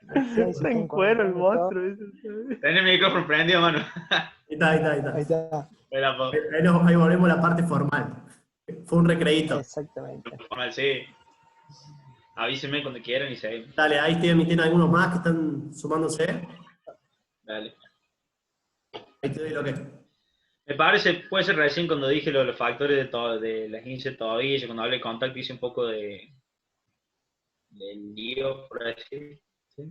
Decía, y si Está en cuero el monstruo. Tenés el micrófono prendido, mano. Ahí está. Era poco. Ahí volvemos a la parte formal. Fue un recreíto. Exactamente. Formal, sí. Avísenme cuando quieran y seguimos. Dale, ahí estoy emitiendo algunos más que están sumándose. Dale. Ahí te doy lo que. Me parece, puede ser recién cuando dije lo de los factores de la esguince de tobillo, cuando hablé de contacto hice un poco de lío, por decir. ¿Sí?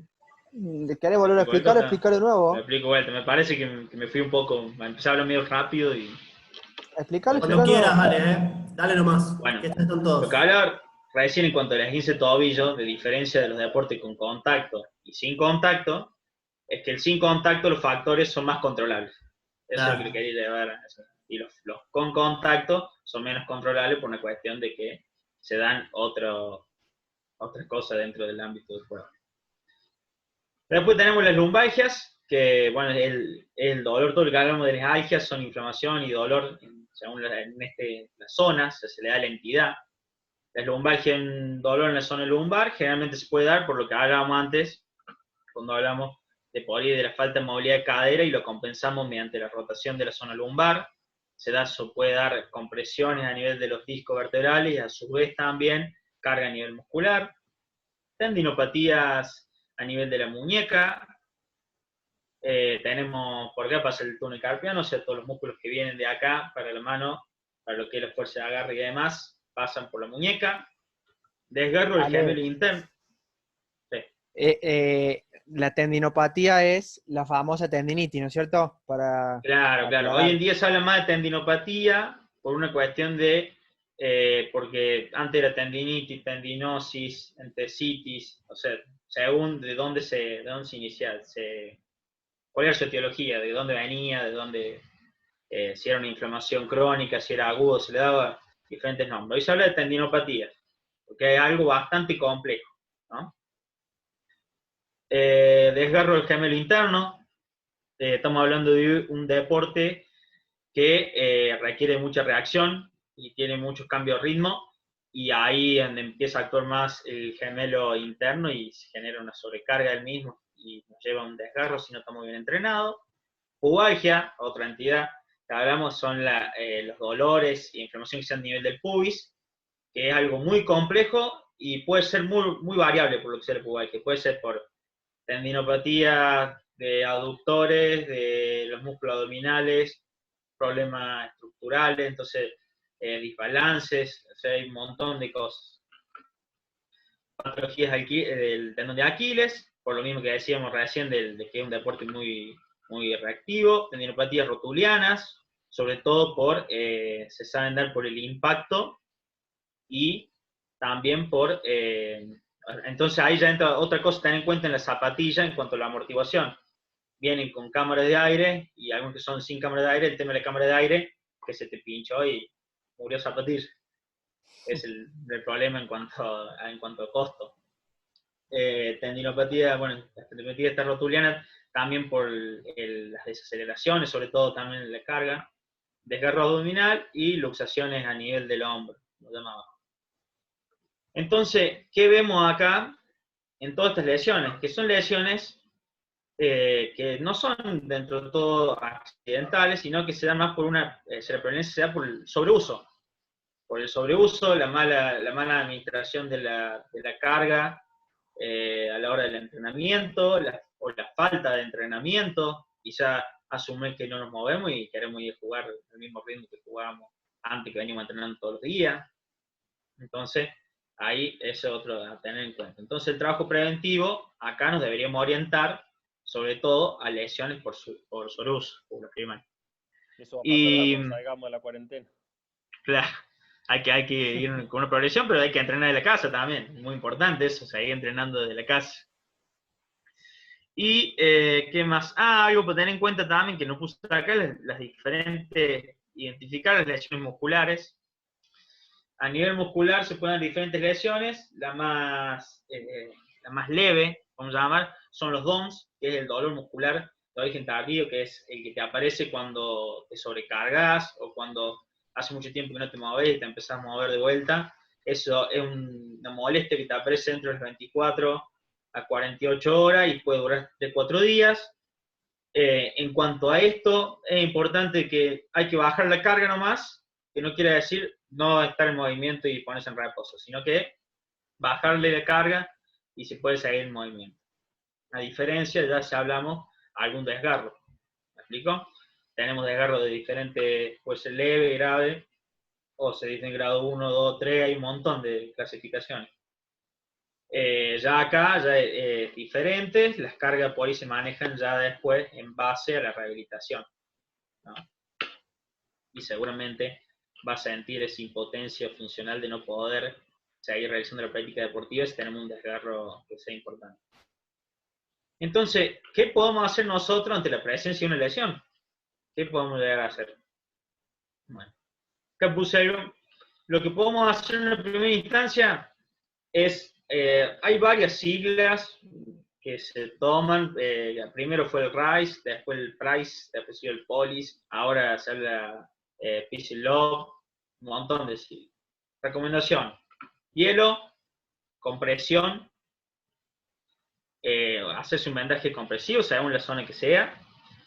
¿Querés volver a explicar? Cosa, Explicar de nuevo. lo explico vuelta. Me parece que me fui un poco, me empecé a hablar medio rápido y... Explicar, Cuando quieras, nuevo. dale, Dale nomás. Bueno, Que están lo todos. que hablaba recién en cuanto a la esguince de tobillo, de diferencia de los deportes con contacto y sin contacto, es que el sin contacto los factores son más controlables. Eso es lo que quería llevar. Y los con contacto son menos controlables por una cuestión de que se dan otras cosas dentro del ámbito del juego. Después tenemos las lumbalgias, que bueno, el dolor, todo lo que hablamos de las algias son inflamación y dolor según las zonas, se le da la entidad. La lumbalgia en dolor en la zona lumbar generalmente se puede dar por lo que hablábamos antes, cuando hablamos de de la falta de movilidad de cadera y lo compensamos mediante la rotación de la zona lumbar. Se puede dar compresiones a nivel de los discos vertebrales y a su vez también carga a nivel muscular. Tendinopatías a nivel de la muñeca. Tenemos, por acá pasa el túnel carpiano, o sea, todos los músculos que vienen de acá para la mano, para lo que es la fuerza de agarre y demás, pasan por la muñeca. Desgarro del gemelo interno. Sí. La tendinopatía es la famosa tendinitis, ¿no es cierto? Claro. Hoy en día se habla más de tendinopatía por una cuestión de, porque antes era tendinitis, tendinosis, entesitis, o sea, según de dónde se inicia, cuál era su etiología, de dónde venía, de dónde, si era una inflamación crónica, si era agudo, se le daba diferentes nombres. Hoy se habla de tendinopatía, porque es algo bastante complejo, ¿no? Desgarro del gemelo interno, estamos hablando de un deporte que requiere mucha reacción y tiene muchos cambios de ritmo, y ahí es donde empieza a actuar más el gemelo interno y se genera una sobrecarga del mismo y nos lleva a un desgarro si no estamos bien entrenados. Pubalgia, otra entidad que hablamos, son los dolores y inflamación que se dan a nivel del pubis, que es algo muy complejo y puede ser muy, muy variable por lo que sea el pubalgia. Puede ser por tendinopatía de aductores, de los músculos abdominales, problemas estructurales, entonces desbalances, o sea, hay un montón de cosas. Patologías del tendón de Aquiles, por lo mismo que decíamos recién de que es un deporte muy, muy reactivo. Tendinopatías rotulianas, sobre todo se saben dar por el impacto y también entonces ahí ya entra otra cosa a tener en cuenta en la zapatilla en cuanto a la amortiguación. Vienen con cámaras de aire y algunos que son sin cámara de aire, el tema de la cámara de aire, que se te pinchó y murió zapatilla. Es el problema en cuanto a costo. Tendinopatía, bueno, las tendinopatías rotulianas también por las desaceleraciones, sobre todo también en la carga, desgarro abdominal y luxaciones a nivel del hombro, lo llamaba. Entonces, ¿qué vemos acá en todas estas lesiones? Que son lesiones que no son dentro de todo accidentales, sino que se dan más por una, la prevalencia se da por el sobreuso. Por el sobreuso, la mala administración de la carga a la hora del entrenamiento, o la falta de entrenamiento, quizá asume que no nos movemos y queremos ir a jugar al mismo ritmo que jugábamos antes, que venimos entrenando todos los días. Entonces, ahí es otro a tener en cuenta. Entonces, el trabajo preventivo, acá nos deberíamos orientar, sobre todo, a lesiones por sobreuso, por lo primero. Eso va a pasar cuando salgamos de la cuarentena. Claro, hay que ir con una progresión, pero hay que entrenar en la casa también. Muy importante eso, seguir entrenando desde la casa. Y, ¿qué más? Algo para tener en cuenta también, que nos puse acá, las diferentes, identificar las lesiones musculares. A nivel muscular se pueden dar diferentes lesiones, la más leve, vamos a llamar, son los DOMS, que es el dolor muscular de origen tardío, que es el que te aparece cuando te sobrecargas o cuando hace mucho tiempo que no te mueves y te empezás a mover de vuelta. Eso es una molestia que te aparece dentro de los 24 a 48 horas y puede durar de 4 días. En cuanto a esto, es importante que hay que bajar la carga nomás, que no quiere decir no estar en movimiento y ponerse en reposo, sino que bajarle la carga y se puede seguir en movimiento. A diferencia, ya si hablamos, algún desgarro. ¿Me explico? Tenemos desgarro de diferentes, puede ser leve, grave, o se dice en grado 1, 2, 3, hay un montón de clasificaciones. Ya acá ya es diferente, las cargas por ahí se manejan ya después en base a la rehabilitación, ¿no? Y seguramente va a sentir esa impotencia funcional de no poder seguir realizando la práctica deportiva si tenemos un desgarro que sea importante. Entonces, ¿qué podemos hacer nosotros ante la presencia de una lesión? ¿Qué podemos llegar a hacer? Bueno, acá puse algo. Lo que podemos hacer en una primera instancia es, hay varias siglas que se toman. Primero fue el RICE, después el PRICE, después el POLICE, ahora se habla Peace and Love, un montón de siglas. Recomendación: hielo, compresión, hacerse un vendaje compresivo según la zona que sea.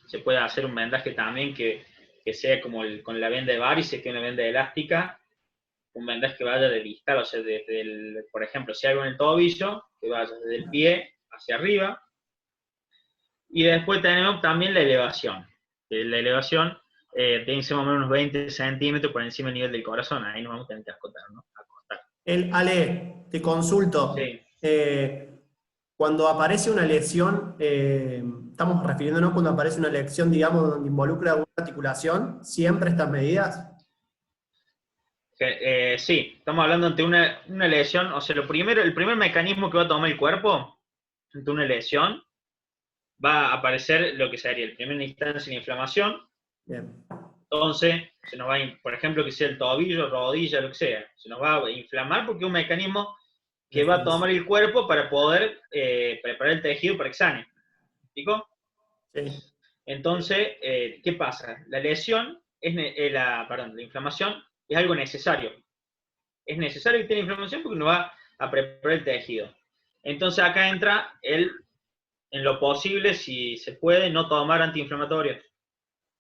Se puede hacer un vendaje también que sea como con la venda de varices, que es una venda elástica, un vendaje que vaya de distal, o sea, por ejemplo, si algo en el tobillo, que vaya desde el pie hacia arriba. Y después tenemos también la elevación. La elevación tiene que ser más o menos unos 20 centímetros por encima del nivel del corazón. Ahí nos vamos a tener que acostar, ¿no? Ale, te consulto. Sí. Cuando aparece una lesión, estamos refiriéndonos cuando aparece una lesión, digamos, donde involucra alguna articulación, ¿siempre estas medidas? Sí, estamos hablando ante una lesión. O sea, el primer mecanismo que va a tomar el cuerpo ante una lesión va a aparecer lo que sería en primera instancia la inflamación. Bien. Entonces, se nos va, por ejemplo, que sea el tobillo, rodilla, lo que sea, se nos va a inflamar porque es un mecanismo que va a tomar el cuerpo para poder preparar el tejido para que sane. ¿Explico? Sí. Entonces, ¿qué pasa? La lesión, la inflamación es algo necesario. Es necesario que tenga inflamación porque nos va a preparar el tejido. Entonces acá entra en lo posible, si se puede, no tomar antiinflamatorios.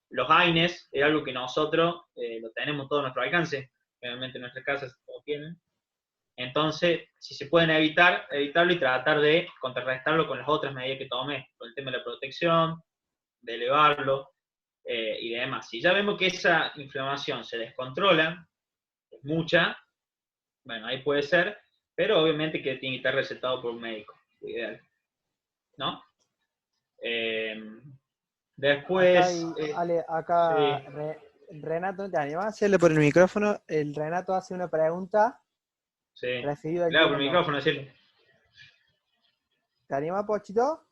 Los AINES es algo que nosotros lo tenemos todo a nuestro alcance. Realmente en nuestras casas todos tienen. Entonces, si se pueden evitarlo y tratar de contrarrestarlo con las otras medidas que tome, con el tema de la protección, de elevarlo y demás. Si ya vemos que esa inflamación se descontrola, es mucha, bueno, ahí puede ser, pero obviamente que tiene que estar recetado por un médico, ideal, ¿no? Después... Acá sí. Renato, ¿te animás a hacerle por el micrófono? El Renato hace una pregunta Sí, referida al claro, por hielo. el micrófono, decirle. ¿Te animás, Pochito?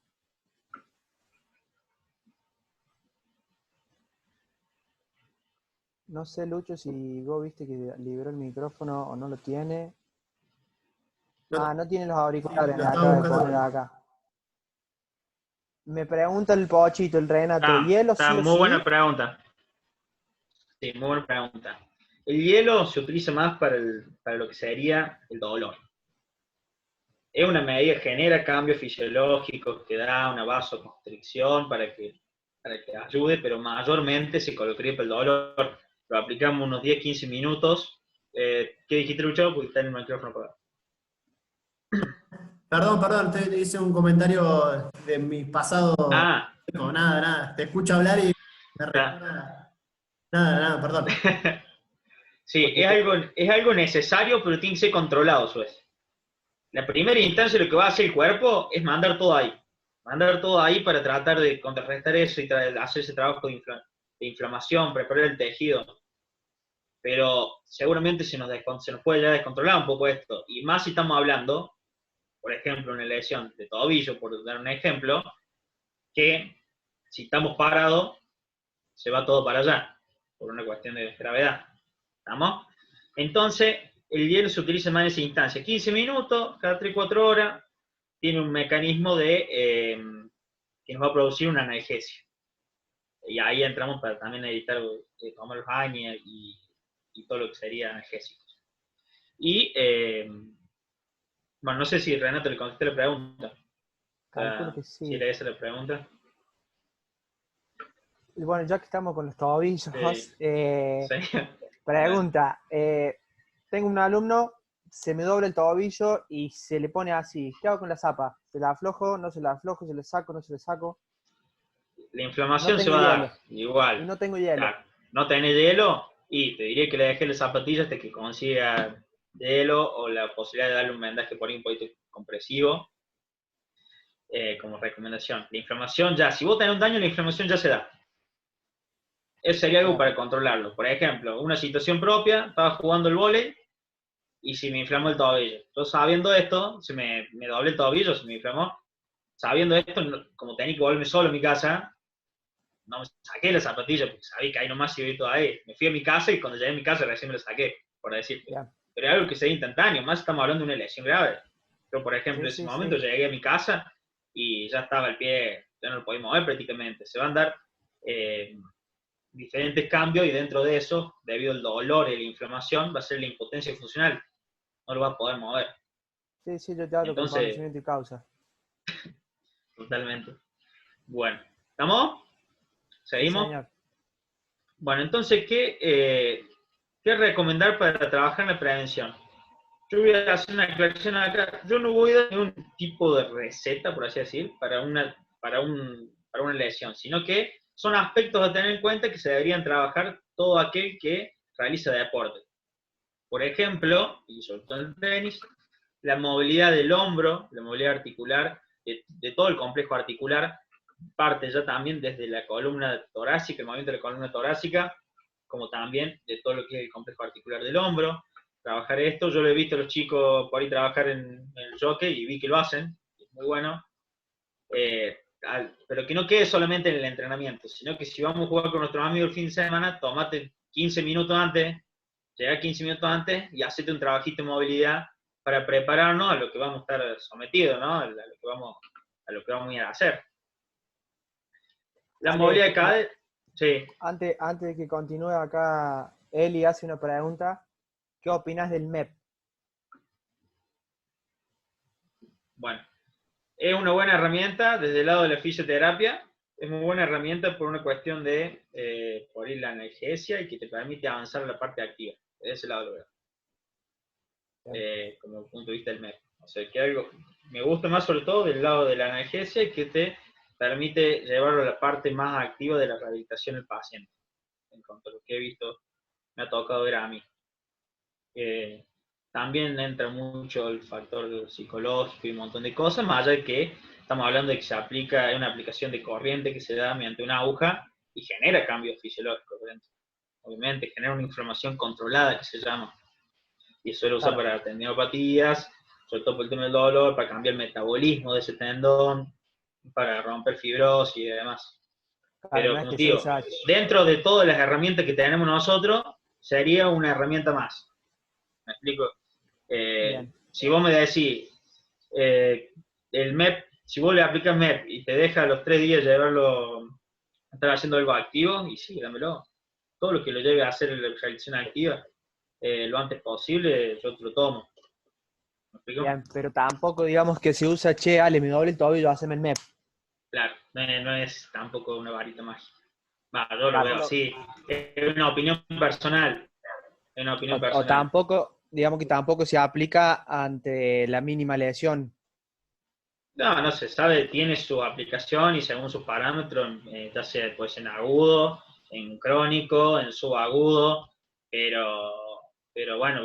No sé, Lucho, si vos viste que liberó el micrófono o no lo tiene. No tiene los auriculares, Lo me estaba acaba de buscando. poner acá. Me pregunta el Pochito, el Renato, ¿hielo Está sí o muy sí? buena pregunta. Sí, muy buena pregunta. El hielo se utiliza más para lo que sería el dolor. Es una medida que genera cambios fisiológicos, que da una vasoconstricción para que ayude, pero mayormente se colocaría para el dolor. Lo aplicamos unos 10-15 minutos. ¿Qué dijiste, Lucho? Porque está en el micrófono apagado. Perdón, te hice un comentario de mi pasado. No, nada, te escucho hablar y me recuerda. Nada, perdón. Sí, es algo necesario, pero tiene que ser controlado, su vez. La primera instancia lo que va a hacer el cuerpo es mandar todo ahí. Mandar todo ahí para tratar de contrarrestar eso y hacer ese trabajo de inflamación, preparar el tejido. Pero seguramente se nos puede ya descontrolar un poco esto. Y más si estamos hablando, por ejemplo, una lesión de tobillo, por dar un ejemplo, que si estamos parados, se va todo para allá, por una cuestión de gravedad. ¿Estamos? Entonces, el hielo se utiliza más en esa instancia. 15 minutos, cada 3-4 horas, tiene un mecanismo que nos va a producir una analgesia. Y ahí entramos para también evitar tomar los años y todo lo que sería analgésicos. Y, bueno, no sé si Renato le contesté la pregunta. calculo que Si sí. era esa la pregunta. Y bueno, ya que estamos con los tobillos, Sí. pregunta, tengo un alumno, se me dobla el tobillo y se le pone así, ¿qué hago con la zapa? ¿Se la aflojo? ¿No se la aflojo? ¿Se le saco? ¿No se le saco? La No inflamación se tengo va a hielo. dar igual. Y no tengo hielo. Claro. No tenés hielo y te diría que le dejes las zapatillas hasta que consiga hielo o la posibilidad de darle un vendaje por ahí un poquito compresivo como recomendación. La inflamación ya, si vos tenés un daño, la inflamación ya se da. Eso sería algo Claro. para controlarlo. Por ejemplo, una situación propia, estaba jugando el vóley y se me inflamó el tobillo. Yo sabiendo esto, se me doblé el tobillo, se me inflamó. Sabiendo esto, como tenía que volverme solo a mi casa, no me saqué la zapatilla porque sabía que ahí nomás iba a ir todavía. Me fui a mi casa y cuando llegué a mi casa recién me la saqué, por decirte. Ya. Pero es algo que sea instantáneo, más estamos hablando de una lesión grave. Yo, por ejemplo, en Sí, ese sí, momento sí. llegué a mi casa y ya estaba el pie, ya no lo podía mover prácticamente. Se van a dar diferentes cambios y dentro de eso, debido al dolor y la inflamación, va a ser la impotencia funcional. No lo va a poder mover. Sí, sí, yo te hablo con Entonces, conocimiento y causa. totalmente. Bueno, ¿estamos? Sí, ¿Seguimos? señor. Bueno, entonces, ¿qué recomendar para trabajar en la prevención? Yo voy a hacer una aclaración acá. Yo no voy a dar ningún tipo de receta, por así decir, para una lesión, sino que son aspectos a tener en cuenta que se deberían trabajar todo aquel que realiza deporte. Por ejemplo, y sobre todo en el tenis, la movilidad del hombro, la movilidad articular, de todo el complejo articular, parte ya también desde la columna torácica, el movimiento de la columna torácica, como también de todo lo que es el complejo articular del hombro. Trabajar esto, yo lo he visto a los chicos por ahí trabajar en el jockey y vi que lo hacen, es muy bueno. Pero que no quede solamente en el entrenamiento, sino que si vamos a jugar con nuestros amigos el fin de semana, tomate 15 minutos antes, llega 15 minutos antes y hacete un trabajito de movilidad para prepararnos a lo que vamos a estar sometidos, ¿no? A lo que vamos a ir a hacer. La movilidad de cadera, sí. Antes de que continúe acá, Eli hace una pregunta. ¿Qué opinas del MEP? Bueno, es una buena herramienta desde el lado de la fisioterapia. Es muy buena herramienta por una cuestión de por ahí la analgesia y que te permite avanzar a la parte activa. De ese lado lo veo. Como punto de vista del MEP. O sea, que algo me gusta más sobre todo del lado de la analgesia y que te permite llevarlo a la parte más activa de la rehabilitación del paciente. En cuanto a lo que he visto, me ha tocado ver a mí. También entra mucho el factor psicológico y un montón de cosas, más allá de que estamos hablando de que se aplica, es una aplicación de corriente que se da mediante una aguja y genera cambios fisiológicos dentro. Obviamente, genera una inflamación controlada que se llama. Y eso lo usa Claro. para tendinopatías, sobre todo por el tema del dolor, para cambiar el metabolismo de ese tendón, para romper fibrosis y demás. Claro, Pero, no es como que te se digo, usa. dentro de todas las herramientas que tenemos nosotros, sería una herramienta más. ¿Me explico? Bien. Si vos me decís, el MEP, si vos le aplicas MEP y te deja a los 3 días llevarlo, estar haciendo algo activo, y sí, dámelo. Todo lo que lo lleve a hacer la reacción activa lo antes posible, yo te lo tomo. ¿Me explico? Bien, pero tampoco digamos que se usa, che, Ale, me doble el tobillo, haceme el MEP. Claro, no es tampoco una varita mágica. Yo lo Claro. veo así. Es una opinión personal. Es una opinión O personal. tampoco, digamos que tampoco se aplica ante la mínima lesión. No se sabe, tiene su aplicación y según sus parámetros, ya sea pues, en agudo, en crónico, en subagudo, pero bueno,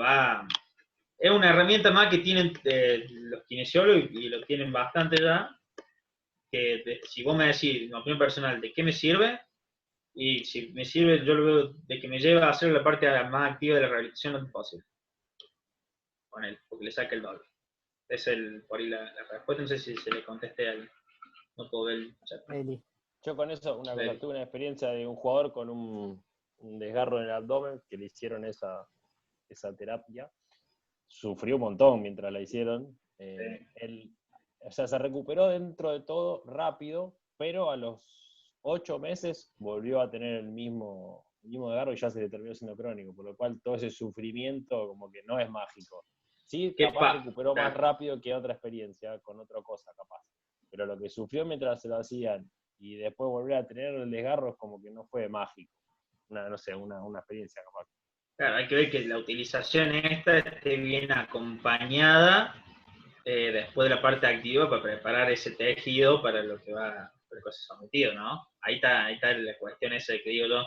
es una herramienta más que tienen los kinesiólogos y lo tienen bastante ya, que si vos me decís, mi opinión personal, ¿de qué me sirve? Y si me sirve, yo lo veo de que me lleva a hacer la parte más activa de la rehabilitación lo antes posible, con él, porque le saca el dolor. Es por ahí la respuesta, no sé si se le contesté al... No puedo ver el chat. Eli. Yo con eso, una cosa, Sí. tuve una experiencia de un jugador con un desgarro en el abdomen que le hicieron esa terapia. Sufrió un montón mientras la hicieron. Él, o sea, se recuperó dentro de todo rápido, pero a los 8 meses volvió a tener el mismo desgarro y ya se le terminó siendo crónico, por lo cual todo ese sufrimiento como que no es mágico. Sí, capaz recuperó más rápido que otra experiencia, con otra cosa capaz. pero lo que sufrió mientras se lo hacían y después volver a tener el desgarro es como que no fue mágico. No sé, una experiencia capaz. Claro, hay que ver que la utilización esta esté bien acompañada después de la parte activa para preparar ese tejido para lo que va a ser sometido, ¿no? Ahí está la cuestión esa de que digo yo,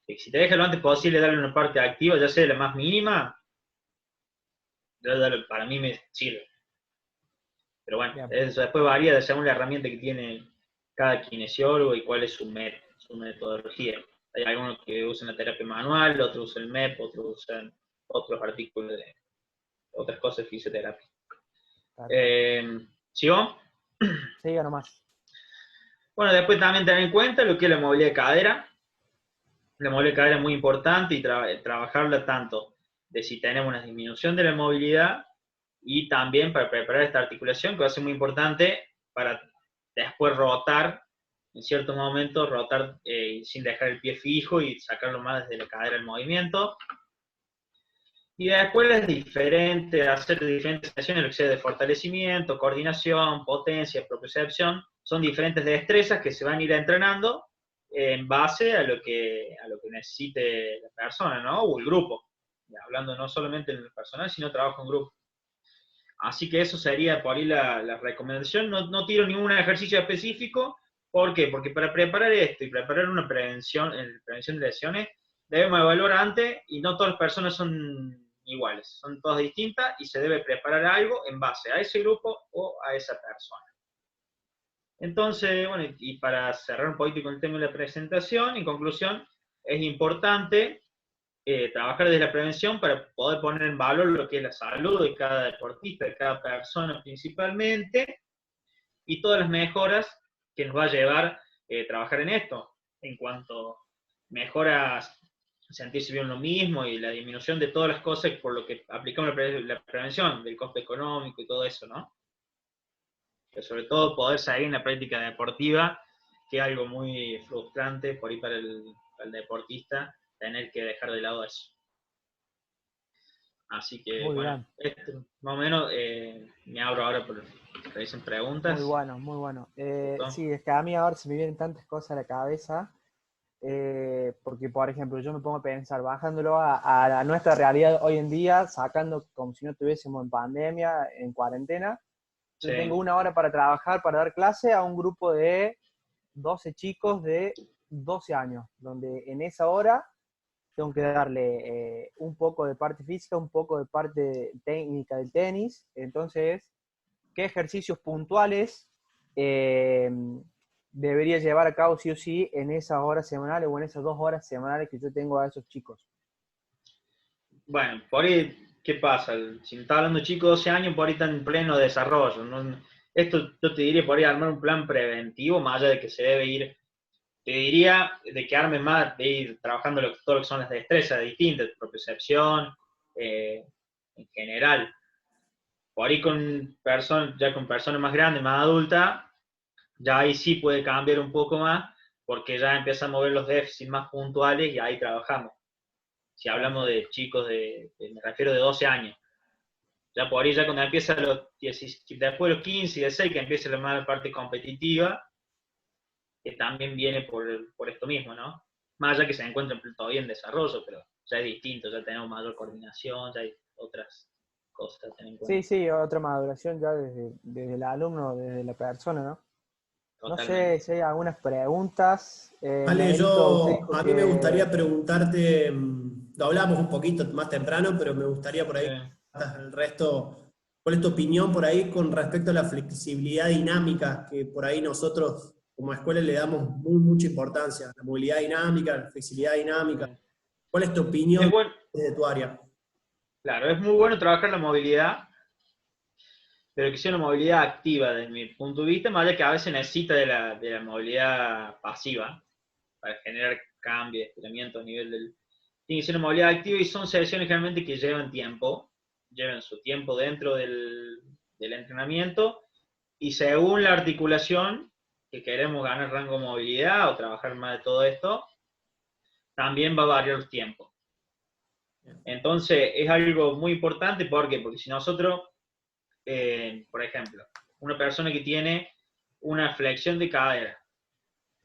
que si te dejas lo antes posible darle una parte activa, ya sea la más mínima, para mí me sirve. Pero bueno, eso después varía según la herramienta que tiene cada kinesiólogo y cuál es su metodología. Hay algunos que usan la terapia manual, otros usan el MEP, otros usan otros artículos de otras cosas de fisioterapia. ¿Sigo? Siga nomás. Bueno, después también tener en cuenta lo que es la movilidad de cadera. La movilidad de cadera es muy importante y trabajarla tanto de si tenemos una disminución de la movilidad y también para preparar esta articulación, que va a ser muy importante para después rotar, en cierto momento, rotar sin dejar el pie fijo y sacarlo más desde la cadera en movimiento. Y después hacer diferentes sesiones, lo que sea de fortalecimiento, coordinación, potencia, propiocepción, son diferentes destrezas que se van a ir entrenando en base a lo que necesite la persona, ¿no? O el grupo. Hablando no solamente en el personal, sino trabajo en grupo. Así que eso sería por ahí la recomendación. No tiro ningún ejercicio específico. ¿Por qué? Porque para preparar esto y preparar una prevención de lesiones, debemos evaluar antes y no todas las personas son iguales, son todas distintas y se debe preparar algo en base a ese grupo o a esa persona. Entonces, bueno, y para cerrar un poquito con el tema de la presentación, en conclusión, es importante trabajar desde la prevención para poder poner en valor lo que es la salud de cada deportista, de cada persona principalmente, y todas las mejoras que nos va a llevar trabajar en esto, en cuanto mejoras sentirse bien uno mismo y la disminución de todas las cosas por lo que aplicamos la prevención, del costo económico y todo eso, ¿no? Pero sobre todo poder seguir en la práctica deportiva, que es algo muy frustrante por ahí para el deportista, tener que dejar de lado eso. Así que, Muy bueno, más o menos me abro ahora por que dicen preguntas. Muy bueno, muy bueno. Sí, es que a mí ahora se me vienen tantas cosas a la cabeza, porque, por ejemplo, yo me pongo a pensar, bajándolo a nuestra realidad hoy en día, sacando como si no estuviésemos en pandemia, en cuarentena, yo tengo 1 hora para trabajar, para dar clase a un grupo de 12 chicos de 12 años, donde en esa hora tengo que darle un poco de parte física, un poco de parte técnica del tenis. Entonces, ¿qué ejercicios puntuales debería llevar a cabo sí o sí en esas horas semanales o en esas 2 horas semanales que yo tengo a esos chicos? Bueno, por ahí, ¿qué pasa? Si me está hablando de chicos de 12 años, por ahí están en pleno desarrollo, ¿no? Esto yo te diría, por ahí armar un plan preventivo, más allá de que se debe ir, te diría de que arme más, de ir trabajando todo lo que son las destrezas distintas, propiocepción, en general. Por ahí ya con personas más grandes, más adultas, ya ahí sí puede cambiar un poco más, porque ya empieza a mover los déficits más puntuales y ahí trabajamos. Si hablamos de chicos me refiero de 12 años. Ya por ahí, ya cuando empieza después de los 15 y 16, que empieza la más parte competitiva, que también viene por esto mismo, ¿no? Más allá que se encuentran todavía en desarrollo, pero ya es distinto, ya tenemos mayor coordinación, ya hay otras cosas a tener en cuenta. Sí, otra maduración ya desde el alumno, desde la persona, ¿no? Totalmente. No sé si hay algunas preguntas. Ale, a mí me gustaría preguntarte, lo hablamos un poquito más temprano, pero me gustaría por ahí, el resto, ¿cuál es tu opinión por ahí con respecto a la flexibilidad dinámica, que por ahí nosotros como escuela le damos mucha importancia, la movilidad dinámica, la flexibilidad dinámica? ¿Cuál es tu opinión desde tu área? Claro, es muy bueno trabajar la movilidad, pero que sea una movilidad activa desde mi punto de vista, más allá que a veces necesita de la movilidad pasiva para generar cambios, estiramiento a nivel del... Tiene que ser una movilidad activa y son sesiones generalmente que llevan su tiempo dentro del entrenamiento y según la articulación que queremos ganar rango de movilidad o trabajar más de todo esto, también va a variar el tiempo. Entonces es algo muy importante, ¿por qué? Porque si nosotros, por ejemplo, una persona que tiene una flexión de cadera.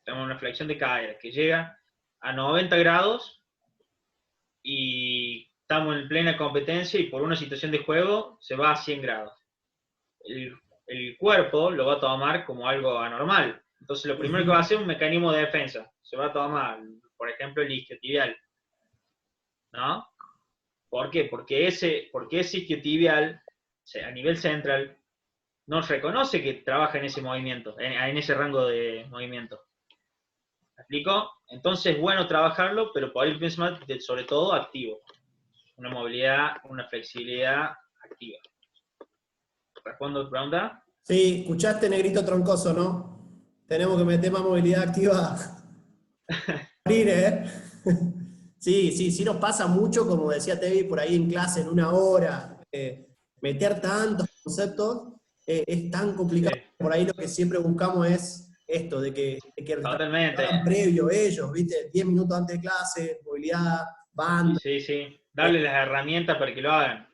Tenemos una flexión de cadera que llega a 90 grados y estamos en plena competencia y por una situación de juego se va a 100 grados. El cuerpo lo va a tomar como algo anormal. Entonces lo primero que va a hacer es un mecanismo de defensa. Se va a tomar, por ejemplo, el isquiotibial. ¿No? ¿Por qué? Porque ese isquiotibial, a nivel central, no reconoce que trabaja en ese movimiento, en ese rango de movimiento. ¿Me explico? Entonces es bueno trabajarlo, pero por ahí sobre todo activo. Una movilidad, una flexibilidad activa. ¿Respondo a tu pregunta? Sí, escuchaste, negrito troncoso, ¿no? Tenemos que meter más movilidad activa. Morir, ¿eh? Sí nos pasa mucho, como decía Tevi por ahí en clase, en una hora, meter tantos conceptos es tan complicado. Sí. Por ahí lo que siempre buscamos es esto, de que hagan previo ellos, ¿viste? 10 minutos antes de clase, movilidad, banda. Sí. Darle las herramientas para que lo hagan.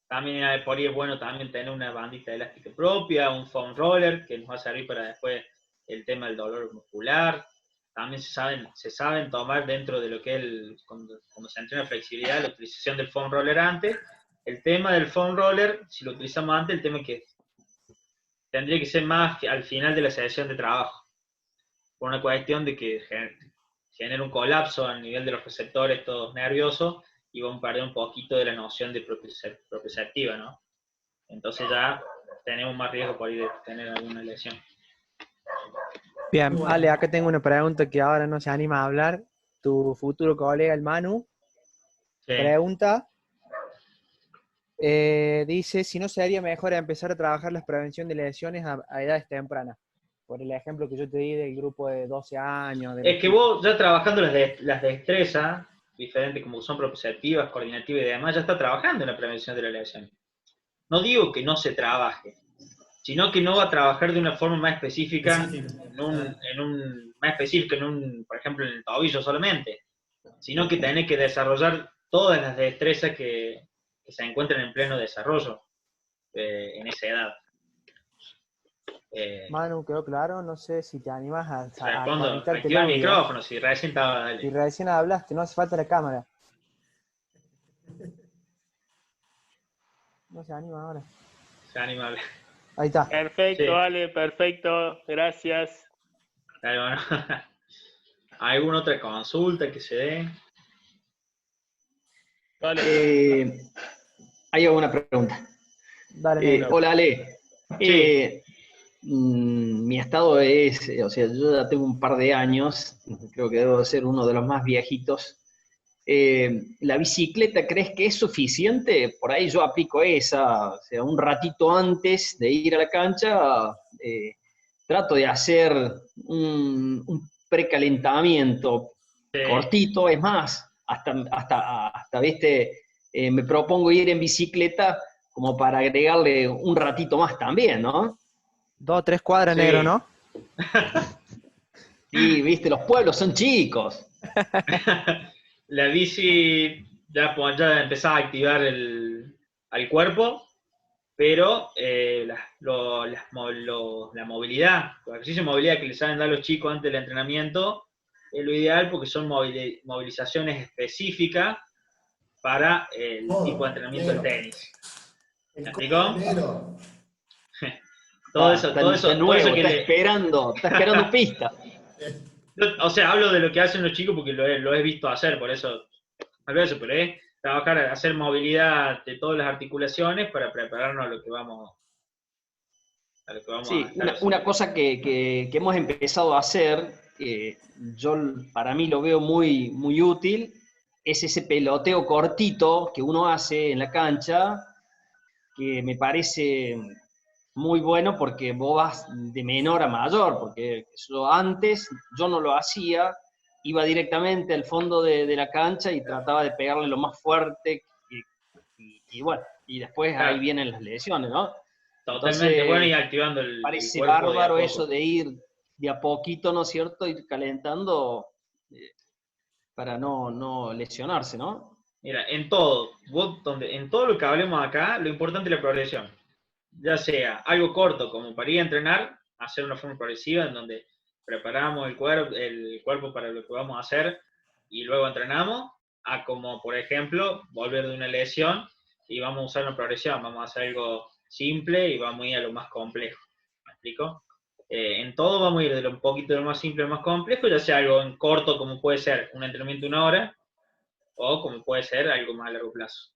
También por ahí es bueno también tener una bandita elástica propia, un foam roller, que nos va a servir para después el tema del dolor muscular. También se saben tomar dentro de lo que es cuando se entrena flexibilidad, la utilización del foam roller antes. El tema del foam roller, si lo utilizamos antes, el tema es que tendría que ser más al final de la sesión de trabajo. Por una cuestión de que genera un colapso a nivel de los receptores todos nerviosos y vamos a perder un poquito de la noción de proprioceptiva, ¿no? Entonces ya tenemos más riesgo por ir de tener alguna lesión. Bien, Ale, acá tengo una pregunta que ahora no se anima a hablar. Tu futuro colega, el Manu, pregunta, dice, si no sería mejor empezar a trabajar la prevención de lesiones a edades tempranas. Por el ejemplo que yo te di del grupo de 12 años. Es que vos ya trabajando las destrezas, diferentes como son proprioceptivas, coordinativas y demás, ya está trabajando en la prevención de la lesión. No digo que no se trabaje, sino que no va a trabajar de una forma más específica, por ejemplo, en el tobillo solamente, sino que tenés que desarrollar todas las destrezas que se encuentran en pleno desarrollo en esa edad. Manu, ¿quedó claro? No sé si te animas a activar el micrófono, si recién hablaste, no hace falta la cámara. No se anima ahora. Se anima a hablar. Ahí está. Perfecto, sí. Ale, perfecto, gracias. Bueno. ¿Alguna otra consulta que se dé? Vale. Hay alguna pregunta. Dale, hola, Ale. Sí. Mi estado es, o sea, yo ya tengo un par de años, creo que debo ser uno de los más viejitos. ¿La bicicleta crees que es suficiente? Por ahí yo aplico esa, o sea, un ratito antes de ir a la cancha, trato de hacer un precalentamiento cortito, es más, hasta viste, me propongo ir en bicicleta como para agregarle un ratito más también, ¿no? 2 o 3 cuadras, negro, ¿no? Sí, viste, los pueblos son chicos. La bici ya empezaba a activar al cuerpo, pero la movilidad, los ejercicios de movilidad que les saben dar los chicos antes del entrenamiento, es lo ideal porque son movilizaciones específicas para el tipo de entrenamiento del tenis. ¿Me explicó? Todo eso que está esperando pista. O sea, hablo de lo que hacen los chicos porque lo he visto hacer, por eso, pero es trabajar, hacer movilidad de todas las articulaciones para prepararnos a lo que vamos sí, una cosa que hemos empezado a hacer, para mí lo veo muy, muy útil, es ese peloteo cortito que uno hace en la cancha, que me parece muy bueno porque vos vas de menor a mayor, porque antes yo no lo hacía, iba directamente al fondo de la cancha y trataba de pegarle lo más fuerte, y bueno, y después ahí vienen las lesiones, ¿no? Totalmente. Entonces, bueno, y activando el parece bárbaro eso de ir de a poquito, ¿no es cierto?, ir calentando para no lesionarse, ¿no? Mira, en todo lo que hablemos acá, lo importante es la progresión. ya sea algo corto como para ir a entrenar, hacer una forma progresiva en donde preparamos el cuerpo para lo que vamos a hacer y luego entrenamos, a como, por ejemplo, volver de una lesión y vamos a usar una progresión, vamos a hacer algo simple y vamos a ir a lo más complejo. ¿Me explico? En todo vamos a ir de un poquito de lo más simple a lo más complejo, ya sea algo en corto como puede ser un entrenamiento de 1 hora, o como puede ser algo más a largo plazo.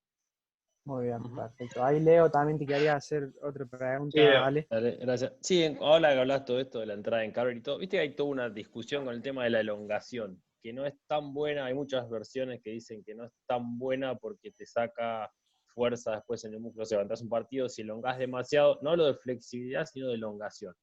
Muy bien, perfecto. Ahí Leo también te quería hacer otra pregunta, Sí, Leo. Ale. Dale, gracias. Sí, ahora que hablas todo esto de la entrada en carry y todo, viste que hay toda una discusión con el tema de la elongación, que no es tan buena, hay muchas versiones que dicen que no es tan buena porque te saca fuerza después en el músculo, o sea, levantás un partido, si elongás demasiado, no lo de flexibilidad, sino de elongación.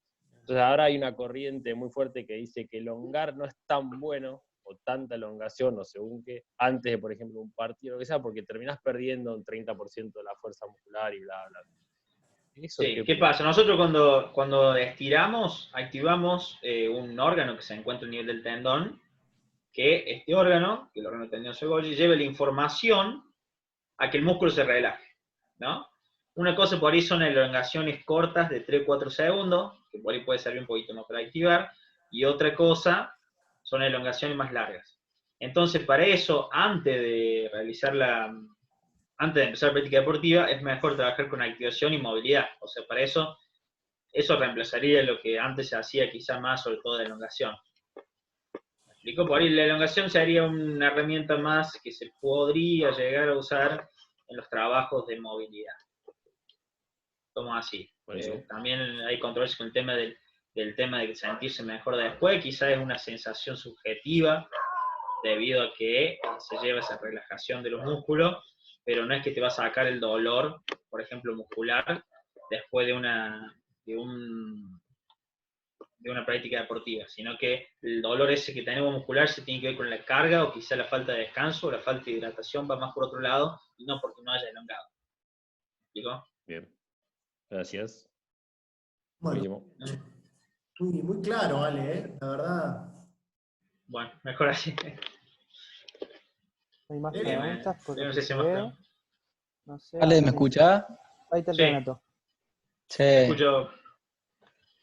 Entonces ahora hay una corriente muy fuerte que dice que elongar no es tan bueno, o tanta elongación, o según que, antes de, por ejemplo, un partido, lo que sea, porque terminás perdiendo un 30% de la fuerza muscular y bla, bla. ¿Eso Sí, ¿qué pasa? Nosotros cuando estiramos, activamos un órgano que se encuentra a nivel del tendón, que este órgano, que el órgano tendinoso de Golgi, lleva la información a que el músculo se relaje, ¿no? Una cosa por ahí son elongaciones cortas de 3-4 segundos, que por ahí puede servir un poquito más para activar, y otra cosa son elongaciones más largas. Entonces, para eso, antes de empezar la práctica deportiva, es mejor trabajar con activación y movilidad. O sea, para eso reemplazaría lo que antes se hacía quizá más, sobre todo de elongación. ¿Me explico? Por ahí la elongación sería una herramienta más que se podría llegar a usar en los trabajos de movilidad. Como así. También hay controversia con el tema del tema de sentirse mejor después, quizás es una sensación subjetiva, debido a que se lleva esa relajación de los músculos, pero no es que te va a sacar el dolor, por ejemplo, muscular, después de una práctica deportiva, sino que el dolor ese que tenemos muscular se tiene que ver con la carga, o quizá la falta de descanso, o la falta de hidratación va más por otro lado, y no porque no haya elongado. ¿Digo? Bien. Gracias. Bueno, muy claro, Ale, la verdad. Bueno, mejor así. ¿Hay más preguntas? No sé si más preguntas. No sé. Ale, ¿me escuchás? Ahí está el Sí. Renato. Sí. Escucho.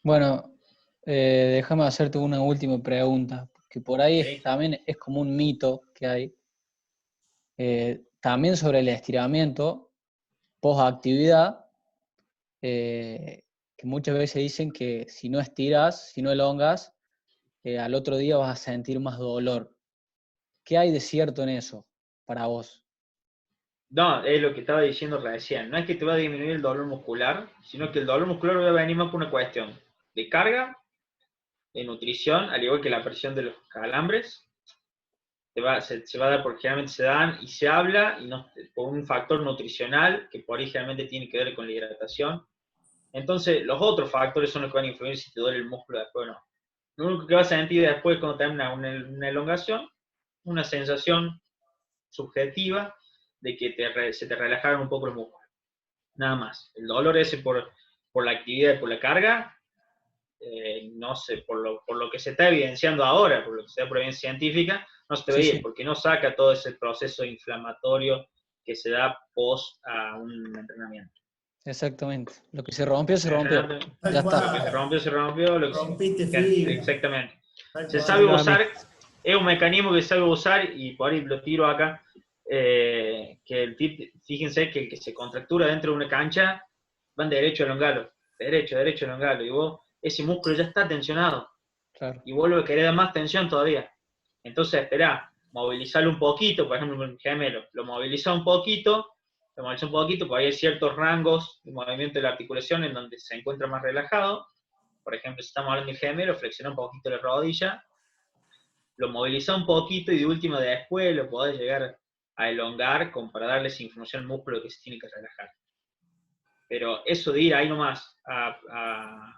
Bueno, déjame hacerte una última pregunta, que por ahí Sí. también es como un mito que hay. También sobre el estiramiento, post-actividad, que muchas veces dicen que si no estiras, si no elongas, al otro día vas a sentir más dolor. ¿Qué hay de cierto en eso para vos? No, es lo que estaba diciendo recién. No es que te va a disminuir el dolor muscular, sino que el dolor muscular va a venir más por una cuestión de carga, de nutrición, al igual que la presión de los calambres. Se va a dar porque generalmente se dan y se habla y no, por un factor nutricional que por ahí generalmente tiene que ver con la hidratación. Entonces, los otros factores son los que van a influir si te duele el músculo después o no. Lo único que vas a sentir después cuando te da una elongación, una sensación subjetiva de que se te relajaron un poco los músculos. Nada más. El dolor ese por la actividad, por la carga, no sé, por lo que se está evidenciando ahora, por lo que se da por evidencia científica, no se te veía, porque no saca todo ese proceso inflamatorio que se da post a un entrenamiento. Exactamente. Lo que se rompió, se rompió. Tal Ya cual. está. Lo que se rompió, se rompió. Rompiste fibra. Exactamente. Tal Se cual. sabe usar, es un mecanismo que se sabe usar, y por ahí lo tiro acá, fíjense que el que se contractura dentro de una cancha, van derecho a elongarlo, derecho a elongarlo, y vos, ese músculo ya está tensionado, Claro. y vos lo querés dar más tensión todavía. Entonces, esperá, movilizarlo un poquito, por ejemplo, el gemelo, lo moviliza un poquito, porque hay ciertos rangos de movimiento de la articulación en donde se encuentra más relajado. Por ejemplo, si estamos hablando del gemelo, flexiona un poquito la rodilla, lo moviliza un poquito y de última después lo podés llegar a elongar para darle esa información al músculo que se tiene que relajar. Pero eso de ir ahí nomás a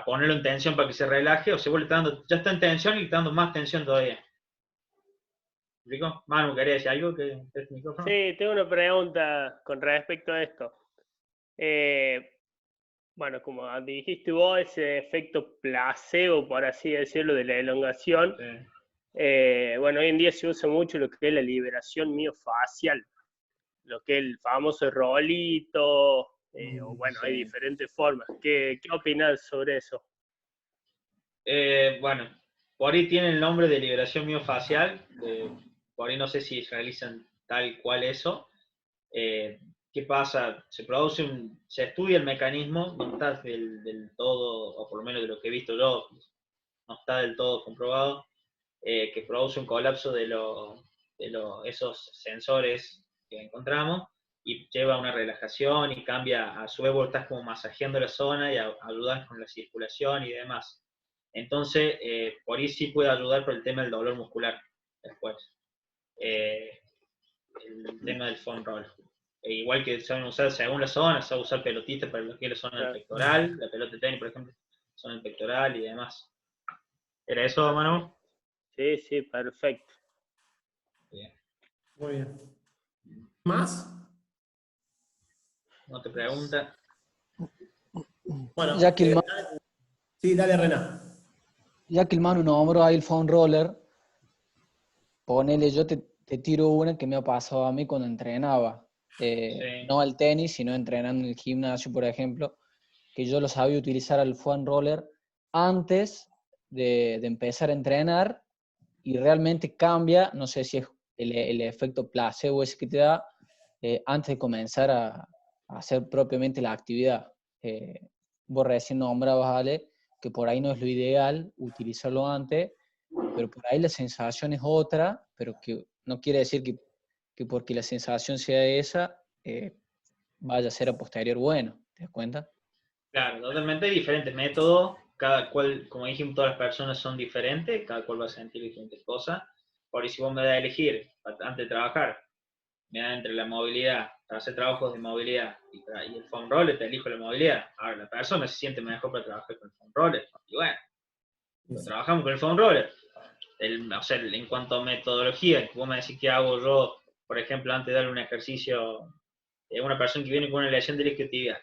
ponerlo en tensión para que se relaje, o se vuelve ya está en tensión y está dando más tensión todavía. ¿Me explico? Manu, ¿quería decir algo? Sí, tengo una pregunta con respecto a esto. Bueno, como dijiste vos, ese efecto placebo, por así decirlo, de la elongación, sí. Bueno, hoy en día se usa mucho lo que es la liberación miofacial, lo que es el famoso rolito, O bueno, hay diferentes formas. ¿Qué opinas sobre eso? Bueno, por ahí tiene el nombre de liberación miofacial, por ahí no sé si realizan tal cual eso. ¿Qué pasa? Se estudia el mecanismo, no está del todo, o por lo menos de lo que he visto yo, no está del todo comprobado, que produce un colapso de esos sensores que encontramos y lleva a una relajación y cambia, a su vez vos estás como masajeando la zona y ayudas con la circulación y demás. Entonces, por ahí sí puede ayudar por el tema del dolor muscular después. El tema del foam roll. Igual que saben usar según la zona, saben usar pelotitas para lo que es la zona del pectoral, la pelota de tenis, por ejemplo, zona del pectoral y demás. ¿Era eso, Manu? Sí, sí, perfecto. Bien. Muy bien. ¿Más? ¿No te pregunta? Bueno, Ya que el sí, dale, Rená. Ya que el Manu nombró ahí el foam roller, ponele, yo te tiro una que me ha pasado a mí cuando entrenaba. Sí. No al tenis, sino entrenando en el gimnasio, por ejemplo, que yo lo sabía utilizar al foam roller antes de empezar a entrenar y realmente cambia, no sé si es el efecto placebo ese que te da antes de comenzar a hacer propiamente la actividad. Vos recién nombrabas, Ale, que por ahí no es lo ideal utilizarlo antes, pero por ahí la sensación es otra, pero que no quiere decir que porque la sensación sea esa, vaya a ser a posterior bueno, ¿te das cuenta? Claro, totalmente diferentes métodos, cada cual, como dijimos, todas las personas son diferentes, cada cual va a sentir diferentes cosas. Por ahí si vos me das a elegir, antes de trabajar, me da entre la movilidad, para hacer trabajos de movilidad y el foam roller, te elijo la movilidad. Ahora, la persona se siente mejor para trabajar con el foam roller, y bueno, pues trabajamos con el foam roller. O sea, en cuanto a metodología, vos me decís qué hago yo, por ejemplo, antes de darle un ejercicio a una persona que viene con una lesión de isquiotibial,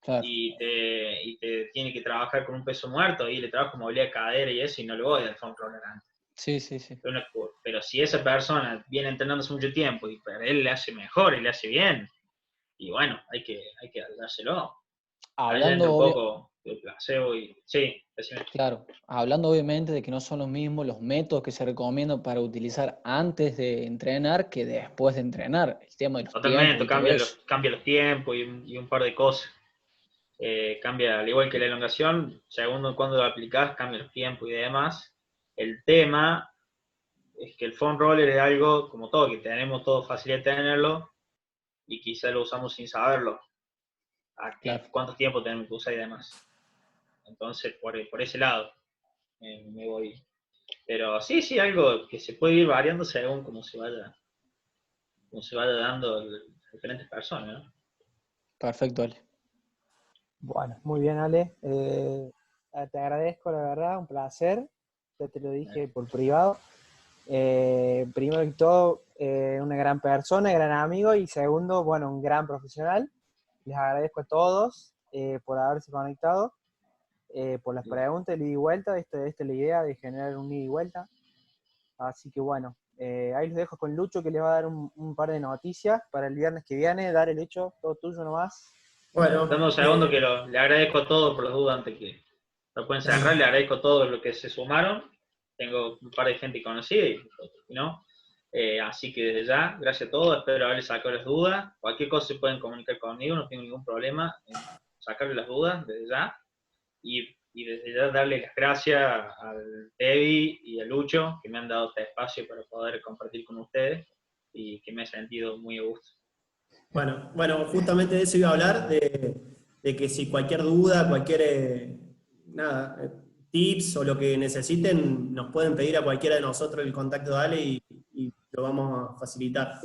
Claro. y te tiene que trabajar con un peso muerto, y le trabajo movilidad de cadera y eso, y no le voy al foam roller antes. Sí, sí, sí. Pero si esa persona viene entrenando hace mucho tiempo y para él le hace mejor y le hace bien, y bueno, hay que dárselo. Hablando, un poco de placebo y... Sí, decime. claro, hablando obviamente de que no son los mismos los métodos que se recomiendan para utilizar antes de entrenar que después de entrenar. El tema de los Totalmente, tiempos. cambia los tiempos y un par de cosas. Cambia, al igual que la elongación, según cuando lo aplicás, cambia los tiempos y demás. El tema es que el foam roller es algo, como todo, que tenemos todo facilidad de tenerlo, y quizá lo usamos sin saberlo. Claro. ¿Cuánto tiempo tenemos que usar y demás? Entonces, por ese lado, me voy. Pero sí, algo que se puede ir variando según cómo se vaya dando diferentes personas, ¿no? Perfecto, Ale. Bueno, muy bien, Ale. Te agradezco, la verdad, un placer. Ya te lo dije por privado. Primero que todo, una gran persona, gran amigo, y segundo, bueno, un gran profesional. Les agradezco a todos por haberse conectado, por las preguntas, el ida y vuelta. Esta es la idea de generar un ida y vuelta. Así que bueno, ahí los dejo con Lucho, que les va a dar un par de noticias para el viernes que viene. Dar el hecho, todo tuyo nomás. Bueno, dame un segundo que le agradezco a todos por las dudas antes que lo pueden cerrar. Le agradezco a todos los que se sumaron. Tengo un par de gente conocida y no. Así que desde ya, gracias a todos. Espero haberles sacado las dudas. Cualquier cosa se pueden comunicar conmigo, no tengo ningún problema en sacarle las dudas desde ya. Y desde ya darle las gracias al Tevi y a Lucho, que me han dado este espacio para poder compartir con ustedes y que me he sentido muy a gusto. Bueno, justamente de eso iba a hablar, de que si cualquier duda, cualquier tips o lo que necesiten, nos pueden pedir a cualquiera de nosotros el contacto de Ale y lo vamos a facilitar.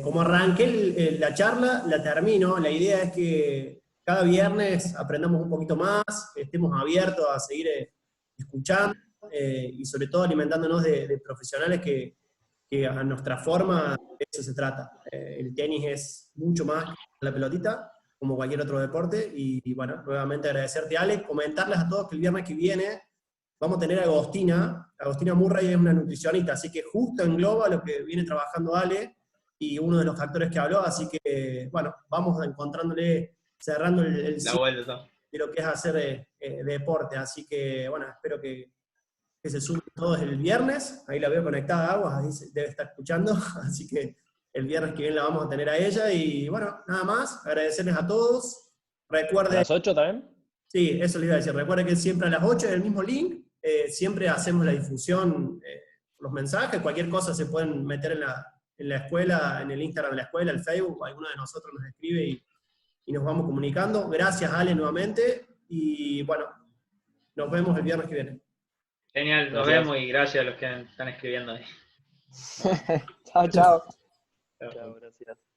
Como arranqué la charla, la termino. La idea es que cada viernes aprendamos un poquito más, estemos abiertos a seguir escuchando y sobre todo alimentándonos de profesionales que a nuestra forma de eso se trata. El tenis es mucho más que la pelotita, como cualquier otro deporte, y bueno, nuevamente agradecerte, Ale, comentarles a todos que el viernes que viene vamos a tener a Agostina Murray, es una nutricionista, así que justo engloba lo que viene trabajando Ale, y uno de los factores que habló, así que, bueno, vamos encontrándole, cerrando el La vuelta. de lo que es hacer deporte, así que, bueno, espero que se sumen todos el viernes, ahí la veo conectada a Aguas, ahí debe estar escuchando, así que el viernes que viene la vamos a tener a ella, y bueno, nada más, agradecerles a todos, ¿A recuerden... las 8 también? Sí, eso les iba a decir, recuerden que siempre a las 8 es el mismo link, siempre hacemos la difusión, los mensajes, cualquier cosa se pueden meter en la escuela, en el Instagram de la escuela, el Facebook, alguno de nosotros nos escribe y nos vamos comunicando. Gracias, Ale, nuevamente, y bueno, nos vemos el viernes que viene. Genial, nos vemos y gracias a los que están escribiendo ahí. Chao, chao. Chao, gracias.